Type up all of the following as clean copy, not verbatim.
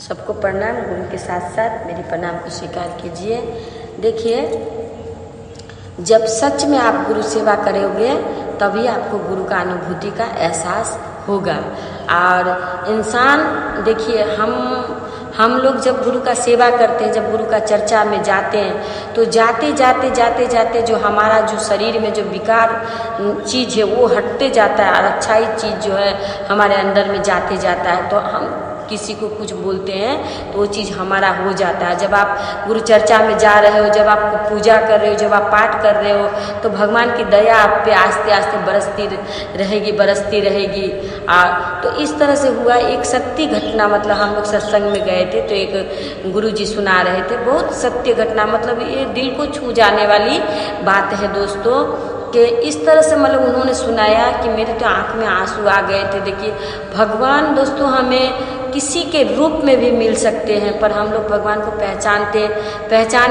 सबको प्रणाम। गुरु के साथ साथ मेरी प्रणाम को स्वीकार कीजिए। देखिए, जब सच में आप गुरु सेवा करोगे तभी आपको गुरु का अनुभूति का एहसास होगा। और इंसान देखिए, हम लोग जब गुरु का सेवा करते हैं, जब गुरु का चर्चा में जाते हैं, तो जाते जाते जो हमारा जो शरीर में जो विकार चीज़ है वो हटते जाता है और अच्छाई चीज़ जो है हमारे अंदर में जाते जाता है। तो हम किसी को कुछ बोलते हैं तो वो चीज़ हमारा हो जाता है। जब आप गुरु चर्चा में जा रहे हो, जब आप पूजा कर रहे हो, जब आप पाठ कर रहे हो, तो भगवान की दया आप पे आस्ते आस्ते बरसती रहेगी। तो इस तरह से हुआ एक सत्य घटना। मतलब हम लोग सत्संग में गए थे तो एक गुरु जी सुना रहे थे, बहुत सत्य घटना। मतलब ये दिल को छू जाने वाली बात है दोस्तों, कि इस तरह से मतलब उन्होंने सुनाया कि मेरे तो आँख में आंसू आ गए थे। देखिए, भगवान दोस्तों हमें किसी के रूप में भी मिल सकते हैं, पर हम लोग भगवान को पहचाने,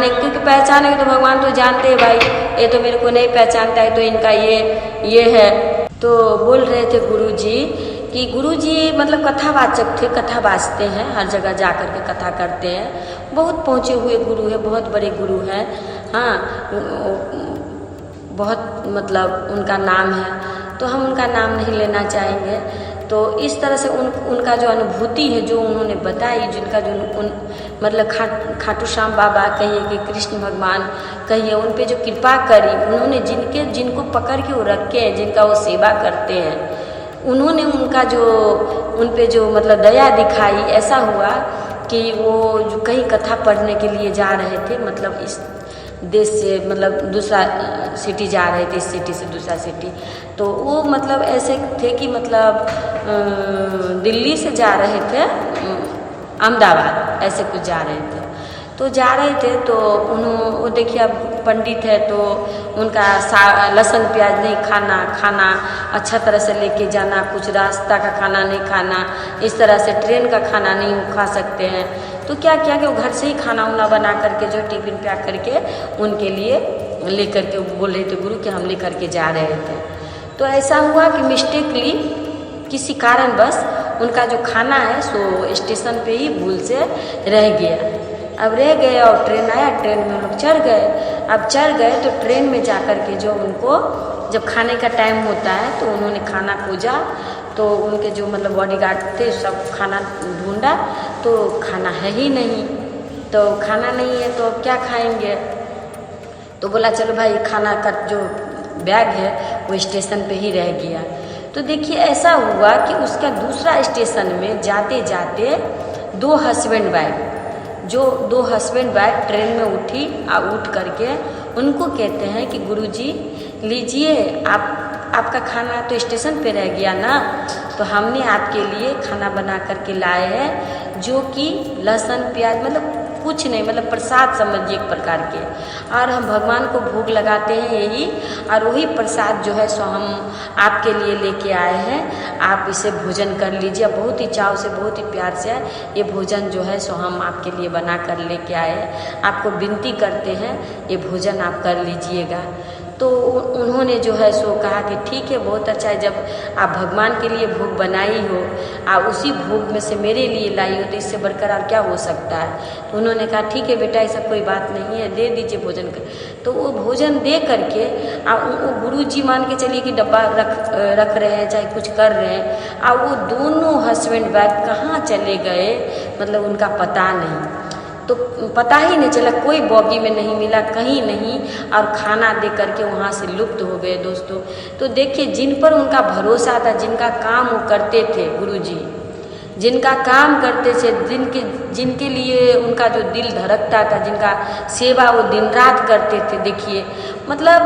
क्योंकि पहचानेंगे तो भगवान तो जानते हैं भाई ये तो मेरे को नहीं पहचानता है, तो इनका ये है। तो बोल रहे थे गुरु जी कि गुरु जी मतलब कथावाचक थे, कथा वाचते हैं, हर जगह जा कर के कथा करते हैं। बहुत पहुँचे हुए गुरु है, बहुत बड़े गुरु हैं। हाँ, बहुत मतलब उनका नाम है, तो हम उनका नाम नहीं लेना चाहेंगे। तो इस तरह से उनका जो अनुभूति है जो उन्होंने बताई, जिनका जो मतलब खाटू श्याम बाबा कहिए कि कृष्ण भगवान कहिए, उन पे जो कृपा करी उन्होंने, जिनको पकड़ के वो रखे हैं, जिनका वो सेवा करते हैं, उन्होंने उनका जो उन पे जो मतलब दया दिखाई। ऐसा हुआ कि वो जो कहीं कथा पढ़ने के लिए जा रहे थे, मतलब इस देश से मतलब दूसरा सिटी जा रहे थे, इस सिटी से दूसरा सिटी। तो वो मतलब ऐसे थे कि मतलब दिल्ली से जा रहे थे अहमदाबाद, ऐसे कुछ जा रहे थे। तो जा रहे थे तो वो देखिए, अब पंडित है तो उनका लहसुन प्याज नहीं खाना अच्छा तरह से लेके जाना, कुछ रास्ता का खाना नहीं खाना, इस तरह से ट्रेन का खाना नहीं खा सकते हैं। तो क्या किया कि वो घर से ही खाना उना बना करके जो टिफिन पैक करके उनके लिए लेकर के बोल रहे थे गुरु कि हम लेकर के जा रहे थे। तो ऐसा हुआ कि मिस्टेकली किसी कारणवश उनका जो खाना है सो स्टेशन पे ही भूल से रह गया। अब रह गए और ट्रेन आया, ट्रेन में लोग चढ़ गए। अब चढ़ गए तो ट्रेन में जा कर के जो उनको जब खाने का टाइम होता है तो उन्होंने खाना खोजा, तो उनके जो मतलब बॉडीगार्ड थे सब खाना ढूंढा, तो खाना है ही नहीं। तो खाना नहीं है तो क्या खाएंगे? तो बोला चलो भाई, खाना का जो बैग है वो स्टेशन पे ही रह गया। तो देखिए, ऐसा हुआ कि उसका दूसरा स्टेशन में जाते जाते दो हस्बैंड वाइफ ट्रेन में उठ करके उनको कहते हैं कि गुरुजी लीजिए, आपका खाना तो स्टेशन पे रह गया ना, तो हमने आपके लिए खाना बना करके लाए हैं, जो कि लहसुन प्याज मतलब कुछ नहीं, मतलब प्रसाद समझिए एक प्रकार के। और हम भगवान को भोग लगाते हैं यही, और वही प्रसाद जो है सो हम आपके लिए लेके आए हैं, आप इसे भोजन कर लीजिए। बहुत ही चाव से, बहुत ही प्यार से ये भोजन जो है सो हम आपके लिए बना कर लेके आए हैं, आपको विनती करते हैं ये भोजन आप कर लीजिएगा। तो उन्होंने जो है सो कहा कि ठीक है, बहुत अच्छा है, जब आप भगवान के लिए भोग बनाई हो, आप उसी भोग में से मेरे लिए लाई हो, तो इससे बढ़कर और क्या हो सकता है। तो उन्होंने कहा ठीक है बेटा, ऐसा कोई बात नहीं है, दे दीजिए भोजन कर। तो वो भोजन दे करके वो गुरु जी मान के चलिए कि डब्बा रख रहे हैं, चाहे कुछ कर रहे हैं, और वो दोनों हस्बैंड वाइफ कहाँ चले गए मतलब उनका पता नहीं। तो पता ही नहीं चला, कोई बॉगी में नहीं मिला, कहीं नहीं, और खाना दे करके वहाँ से लुप्त हो गए दोस्तों। तो देखिए, जिन पर उनका भरोसा था, जिनका काम वो करते थे गुरुजी, जिनका काम करते थे, जिनके लिए उनका जो दिल धड़कता था, जिनका सेवा वो दिन रात करते थे। देखिए, मतलब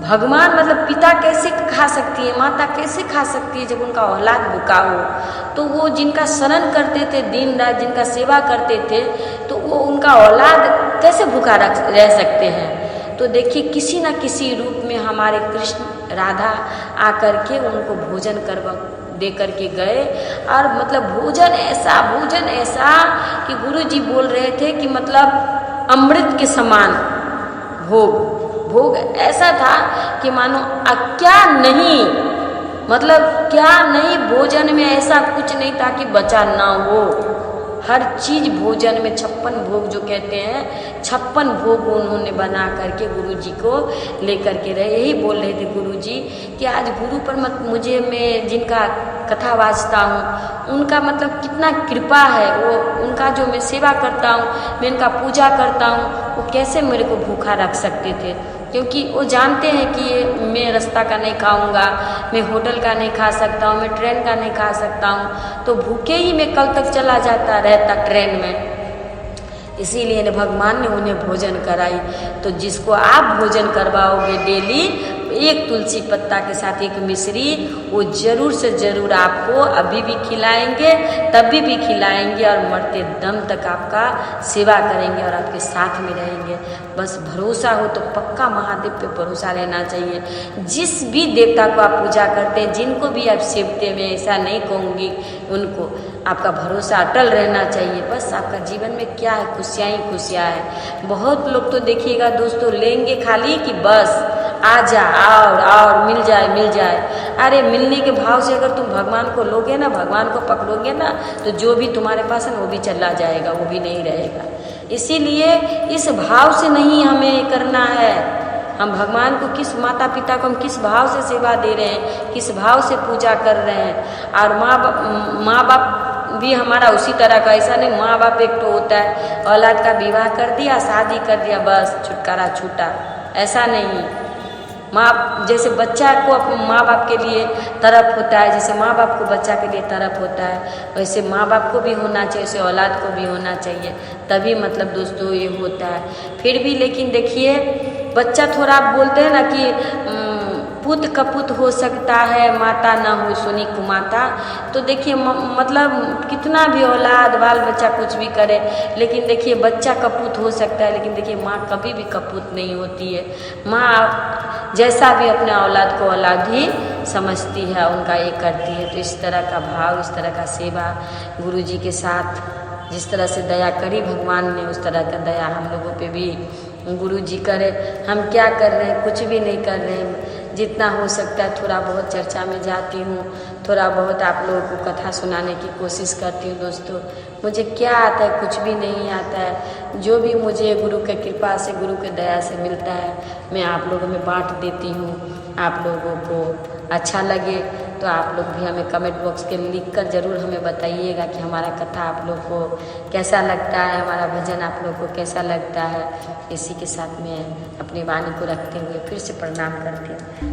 भगवान मतलब पिता कैसे खा सकती है, माता कैसे खा सकती है जब उनका औलाद भूखा हो। तो वो जिनका शरण करते थे दिन रात, जिनका सेवा करते थे, तो वो उनका औलाद कैसे भूखा रह सकते हैं। तो देखिए, किसी न किसी रूप में हमारे कृष्ण राधा आकर के उनको भोजन दे करके गए। और मतलब भोजन ऐसा कि गुरु जी बोल रहे थे कि मतलब अमृत के समान भोग ऐसा था कि मानो क्या नहीं भोजन में ऐसा कुछ नहीं था कि बचा ना हो। हर चीज़ भोजन में 56 भोग जो कहते हैं, 56 भोग उन्होंने बना करके गुरु जी को लेकर के रहे। यही बोल रहे थे गुरु जी कि आज गुरु पर मत मुझे, मैं जिनका कथा वाचता हूँ उनका मतलब कितना कृपा है, वो उनका जो मैं सेवा करता हूँ, मैं उनका पूजा करता हूँ, वो कैसे मेरे को भूखा रख सकते थे, क्योंकि वो जानते हैं कि ये मैं रास्ता का नहीं खाऊंगा, मैं होटल का नहीं खा सकता हूँ, मैं ट्रेन का नहीं खा सकता हूँ, तो भूखे ही मैं कल तक चला जाता रहता ट्रेन में। इसीलिए भगवान ने उन्हें भोजन कराई। तो जिसको आप भोजन करवाओगे डेली एक तुलसी पत्ता के साथ एक मिश्री, वो जरूर से जरूर आपको अभी भी खिलाएंगे, तभी भी खिलाएंगे और मरते दम तक आपका सेवा करेंगे और आपके साथ में रहेंगे। बस भरोसा हो तो पक्का महादेव पे भरोसा रहना चाहिए। जिस भी देवता को आप पूजा करते हैं, जिनको भी आप सेवते हैं, ऐसा नहीं कहूँगी, उनको आपका भरोसा अटल रहना चाहिए। बस आपका जीवन में क्या है, खुशियाँ ही खुशियाँ है। बहुत लोग तो देखिएगा दोस्तों, लेंगे खाली कि बस आ जा, और मिल जाए। अरे मिलने के भाव से अगर तुम भगवान को लोगे ना, भगवान को पकड़ोगे ना, तो जो भी तुम्हारे पास है वो भी चला जाएगा, वो भी नहीं रहेगा। इसीलिए इस भाव से नहीं हमें करना है। हम भगवान को किस, माता पिता को हम किस भाव से सेवा दे रहे हैं, किस भाव से पूजा कर रहे हैं। और माँ बाप भी हमारा उसी तरह का, ऐसा नहीं माँ बाप एक तो होता है, औलाद का विवाह कर दिया, शादी कर दिया, बस छुटकारा छूटा, ऐसा नहीं। माँ जैसे बच्चा को माँ बाप के लिए तरफ होता है, जैसे माँ बाप को बच्चा के लिए तरफ होता है, वैसे माँ बाप को भी होना चाहिए, वैसे औलाद को भी होना चाहिए, तभी मतलब दोस्तों ये होता है। फिर भी लेकिन देखिए बच्चा थोड़ा आप बोलते हैं ना कि पुत कपुत हो सकता है, माता ना हो सुनी कुमाता। तो देखिए मतलब कितना भी औलाद बाल बच्चा कुछ भी करे, लेकिन देखिए बच्चा कपूत हो सकता है, लेकिन देखिए माँ कभी भी कपूत नहीं होती है। माँ जैसा भी अपने औलाद को औलाद ही समझती है, उनका ये करती है। तो इस तरह का भाव, इस तरह का सेवा गुरु जी के साथ जिस तरह से दया करी भगवान ने, उस तरह का दया हम लोगों पे भी गुरु जी करे। हम क्या कर रहे हैं, कुछ भी नहीं कर रहे हैं। जितना हो सकता है थोड़ा बहुत चर्चा में जाती हूँ, थोड़ा बहुत आप लोगों को कथा सुनाने की कोशिश करती हूँ। दोस्तों मुझे क्या आता है, कुछ भी नहीं आता है। जो भी मुझे गुरु की कृपा से, गुरु की दया से मिलता है, मैं आप लोगों में बांट देती हूँ। आप लोगों को अच्छा लगे तो आप लोग भी हमें कमेंट बॉक्स के लिख कर ज़रूर हमें बताइएगा कि हमारा कथा आप लोग को कैसा लगता है, हमारा भजन आप लोग को कैसा लगता है। इसी के साथ मैं अपनी वाणी को रखते हुए फिर से प्रणाम करती हूँ।